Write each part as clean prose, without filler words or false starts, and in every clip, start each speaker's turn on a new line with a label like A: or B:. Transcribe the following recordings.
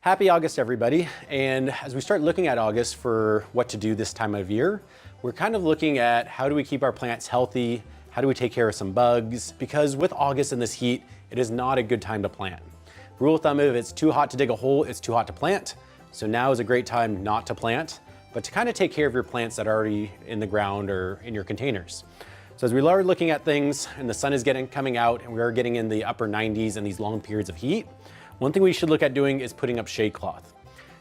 A: Happy August, everybody. And as we start looking at August for what to do this time of year, we're kind of looking at how do we keep our plants healthy? How do we take care of some bugs? Because with August and this heat, it is not a good time to plant. Rule of thumb, if it's too hot to dig a hole, it's too hot to plant. So now is a great time not to plant, but to kind of take care of your plants that are already in the ground or in your containers. So as we are looking at things and the sun is coming out and we are getting in the upper 90s and these long periods of heat, one thing we should look at doing is putting up shade cloth.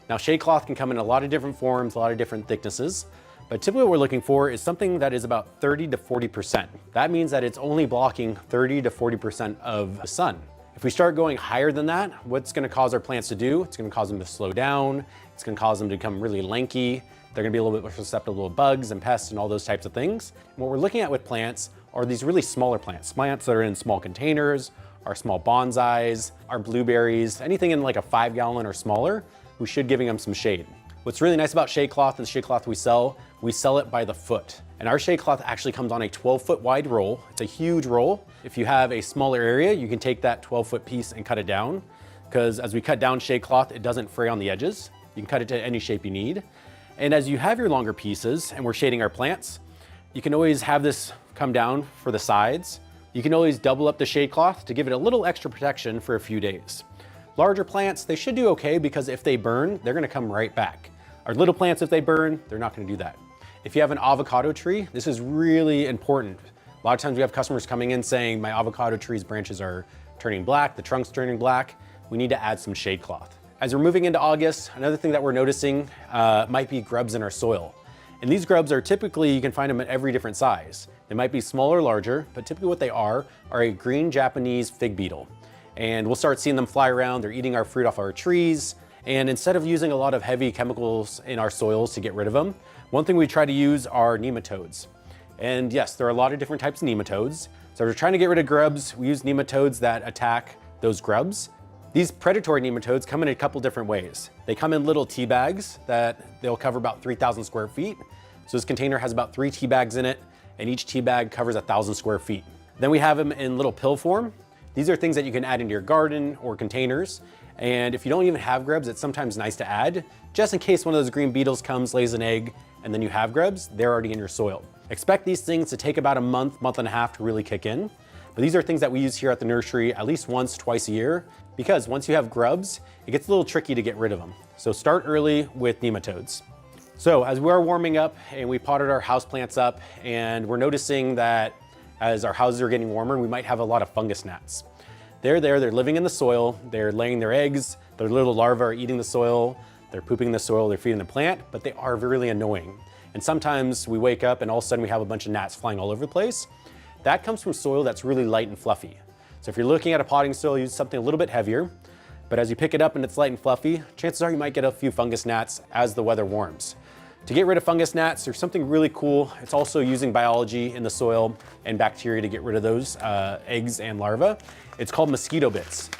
A: Now, shade cloth can come in a lot of different forms, a lot of different thicknesses, but typically what we're looking for is something that is about 30 to 40%. That means that it's only blocking 30 to 40% of the sun. If we start going higher than that, what's gonna cause our plants to do? It's gonna cause them to slow down. It's gonna cause them to become really lanky. They're gonna be a little bit more susceptible to bugs and pests and all those types of things. And what we're looking at with plants are these really smaller plants that are in small containers, our small bonsais, our blueberries, anything in like a 5-gallon or smaller, we should giving them some shade. What's really nice about shade cloth and the shade cloth we sell it by the foot. And our shade cloth actually comes on a 12-foot wide roll. It's a huge roll. If you have a smaller area, you can take that 12-foot piece and cut it down, because as we cut down shade cloth, it doesn't fray on the edges. You can cut it to any shape you need. And as you have your longer pieces and we're shading our plants, you can always have this come down for the sides. You can always double up the shade cloth to give it a little extra protection for a few days. Larger plants, they should do okay because if they burn, they're gonna come right back. Our little plants, if they burn, they're not gonna do that. If you have an avocado tree, this is really important. A lot of times we have customers coming in saying, my avocado tree's branches are turning black, the trunk's turning black. We need to add some shade cloth. As we're moving into August, another thing that we're noticing might be grubs in our soil. And these grubs are typically, you can find them at every different size. They might be small or larger, but typically what they are a green Japanese fig beetle. And we'll start seeing them fly around. They're eating our fruit off our trees. And instead of using a lot of heavy chemicals in our soils to get rid of them, one thing we try to use are nematodes. And yes, there are a lot of different types of nematodes. So if we're trying to get rid of grubs, we use nematodes that attack those grubs. These predatory nematodes come in a couple different ways. They come in little tea bags that they'll cover about 3,000 square feet. So this container has about 3 tea bags in it, and each tea bag covers 1,000 square feet. Then we have them in little pill form. These are things that you can add into your garden or containers. And if you don't even have grubs, it's sometimes nice to add, just in case one of those green beetles comes, lays an egg, and then you have grubs, they're already in your soil. Expect these things to take about a month, month and a half to really kick in. But these are things that we use here at the nursery at least once, twice a year, because once you have grubs, it gets a little tricky to get rid of them. So start early with nematodes. So as we're warming up and we potted our houseplants up, and we're noticing that as our houses are getting warmer, we might have a lot of fungus gnats. They're living in the soil, they're laying their eggs, their little larvae are eating the soil, they're pooping the soil, they're feeding the plant, but they are really annoying. And sometimes we wake up and all of a sudden we have a bunch of gnats flying all over the place. That comes from soil that's really light and fluffy. So if you're looking at a potting soil, use something a little bit heavier, but as you pick it up and it's light and fluffy, chances are you might get a few fungus gnats as the weather warms. To get rid of fungus gnats, there's something really cool. It's also using biology in the soil and bacteria to get rid of those eggs and larvae. It's called mosquito bits.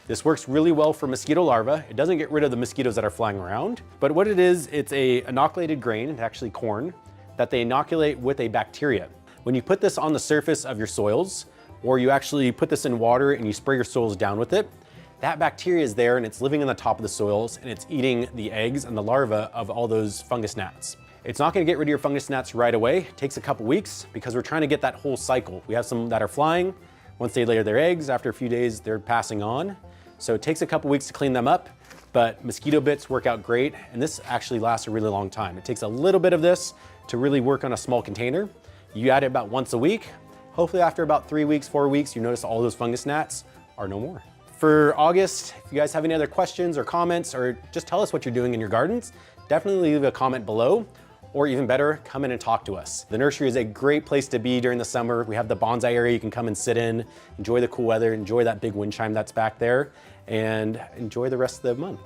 A: This works really well for mosquito larvae. It doesn't get rid of the mosquitoes that are flying around, but what it is, it's a inoculated grain, it's actually corn, that they inoculate with a bacteria. When you put this on the surface of your soils, or you actually put this in water and you spray your soils down with it, that bacteria is there and it's living on the top of the soils and it's eating the eggs and the larvae of all those fungus gnats. It's not gonna get rid of your fungus gnats right away. It takes a couple weeks because we're trying to get that whole cycle. We have some that are flying. Once they lay their eggs, after a few days, they're passing on. So it takes a couple weeks to clean them up, but mosquito bits work out great. And this actually lasts a really long time. It takes a little bit of this to really work on a small container. You add it about once a week. Hopefully after about 3 weeks, 4 weeks, you notice all those fungus gnats are no more. For August, if you guys have any other questions or comments, or just tell us what you're doing in your gardens, definitely leave a comment below, or even better, come in and talk to us. The nursery is a great place to be during the summer. We have the bonsai area you can come and sit in, enjoy the cool weather, enjoy that big wind chime that's back there, and enjoy the rest of the month.